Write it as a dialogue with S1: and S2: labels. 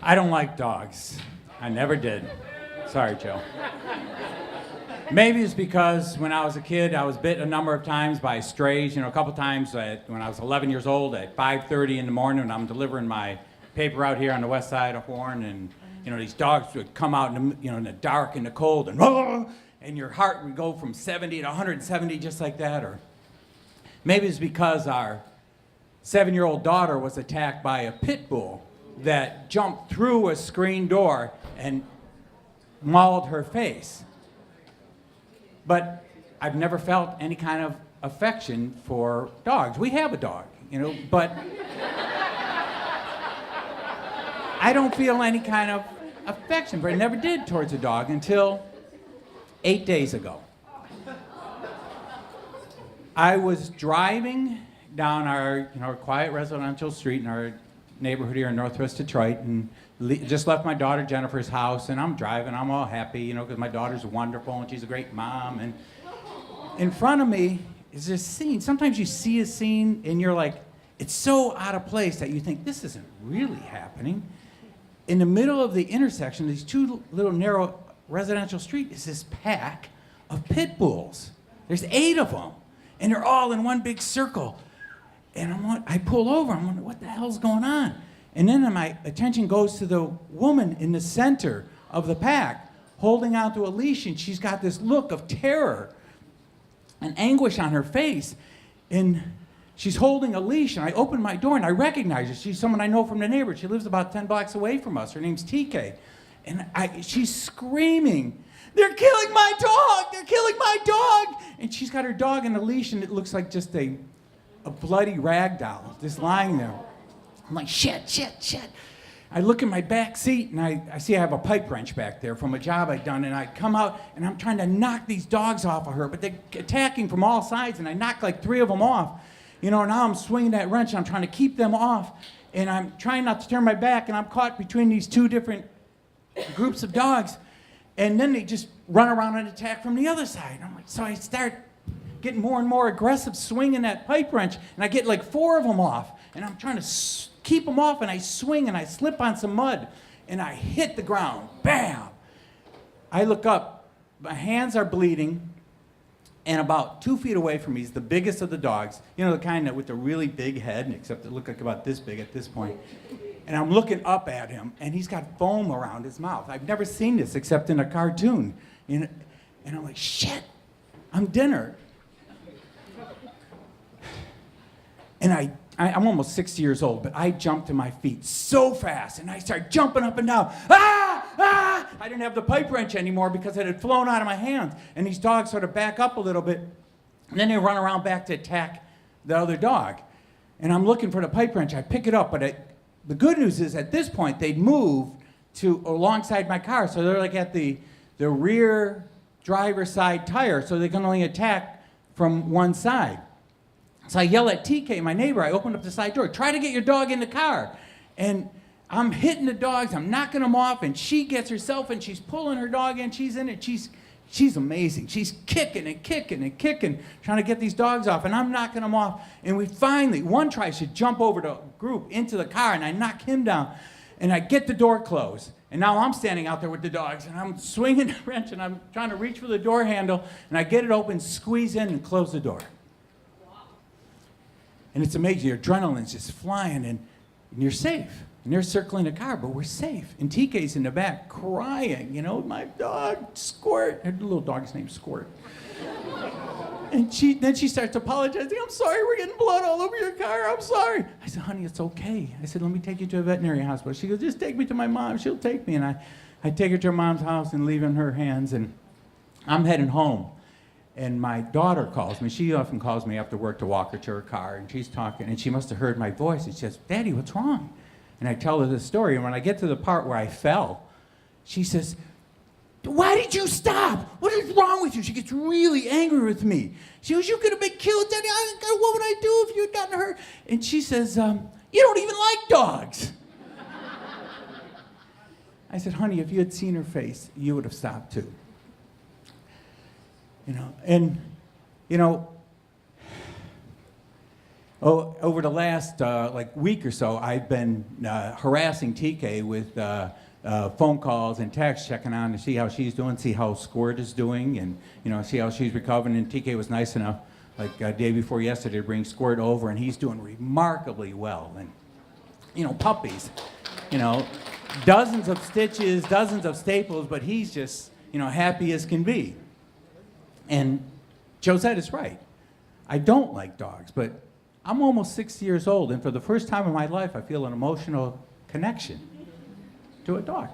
S1: I don't like dogs. I never did. Sorry, Joe. Maybe it's because when I was a kid, I was bit a number of times by strays. A couple times when I was 11 years old at 5:30 in the morning when I'm delivering my paper out here on the west side of Horn, and these dogs would come out in the dark and the cold, and your heart would go from 70 to 170 just like that. Or maybe it's because our 7-year-old daughter was attacked by a pit bull that jumped through a screen door and mauled her face. But I've never felt any kind of affection for dogs. We have a dog, but I don't feel any kind of affection, but I never did towards a dog until 8 days ago. I was driving down our quiet residential street in our neighborhood here in Northwest Detroit, and just left my daughter Jennifer's house, and I'm driving. I'm all happy, because my daughter's wonderful and she's a great mom. And in front of me is this scene. Sometimes you see a scene and you're like, it's so out of place that you think this isn't really happening. In the middle of the intersection, these two little narrow residential street, is this pack of pit bulls. There's 8 of them, and they're all in one big circle. And I pull over, I'm wondering, what the hell's going on? And then my attention goes to the woman in the center of the pack, holding onto a leash, and she's got this look of terror and anguish on her face. And she's holding a leash, and I open my door, and I recognize her. She's someone I know from the neighborhood. She lives about 10 blocks away from us. Her name's TK. And she's screaming, "They're killing my dog! They're killing my dog!" And she's got her dog in a leash, and it looks like just a bloody rag doll just lying there. I'm like, shit. I look in my back seat, and I see I have a pipe wrench back there from a job I'd done, and I come out, and I'm trying to knock these dogs off of her, but they're attacking from all sides, and I knock like 3 of them off. Now I'm swinging that wrench, and I'm trying to keep them off, and I'm trying not to turn my back, and I'm caught between these 2 different groups of dogs, and then they just run around and attack from the other side. I'm like, so I start getting more and more aggressive, swinging that pipe wrench, and I get like 4 of them off, and I'm trying to keep them off, and I swing, and I slip on some mud, and I hit the ground. Bam! I look up, my hands are bleeding, and about 2 feet away from me is the biggest of the dogs, the kind that with the really big head, except it looked like about this big at this point. And I'm looking up at him, and he's got foam around his mouth. I've never seen this except in a cartoon. And I'm like, shit, I'm dinner. And I'm almost 60 years old, but I jumped to my feet so fast, and I started jumping up and down. Ah! I didn't have the pipe wrench anymore because it had flown out of my hands. And these dogs sort of back up a little bit, and then they run around back to attack the other dog. And I'm looking for the pipe wrench. I pick it up, but the good news is at this point they'd moved to alongside my car, so they're like at the rear driver's side tire, so they can only attack from one side. So I yell at TK, my neighbor. I open up the side door. Try to get your dog in the car. And I'm hitting the dogs. I'm knocking them off. And she gets herself, and she's pulling her dog in. She's in it. She's amazing. She's kicking and kicking and kicking, trying to get these dogs off. And I'm knocking them off. And one tries to jump over the group into the car, and I knock him down. And I get the door closed. And now I'm standing out there with the dogs, and I'm swinging the wrench, and I'm trying to reach for the door handle. And I get it open, squeeze in, and close the door. And it's amazing. Your adrenaline's just flying, and you're safe. And they're circling the car, but we're safe. And TK's in the back crying, my dog, Squirt. Her little dog's name's Squirt. And then she starts apologizing. "I'm sorry, we're getting blood all over your car. I'm sorry." I said, "Honey, it's okay." I said, "Let me take you to a veterinary hospital." She goes, "Just take me to my mom. She'll take me." And I take her to her mom's house and leave in her hands, and I'm heading home. And my daughter calls me. She often calls me after work to walk her to her car, and she's talking, and she must have heard my voice, and she says, "Daddy, what's wrong?" And I tell her the story, and when I get to the part where I fell, she says, "Why did you stop? What is wrong with you?" She gets really angry with me. She goes, "You could have been killed, Daddy. What would I do if you had gotten hurt?" And she says, "You don't even like dogs." I said, "Honey, if you had seen her face, you would have stopped too." Oh, over the last like week or so, I've been harassing TK with phone calls and texts, checking on to see how she's doing, see how Squirt is doing, and see how she's recovering. And TK was nice enough, like day before yesterday, to bring Squirt over, and he's doing remarkably well. And puppies, dozens of stitches, dozens of staples, but he's just happy as can be. And Josette is right. I don't like dogs, but I'm almost 60 years old, and for the first time in my life, I feel an emotional connection to a dog.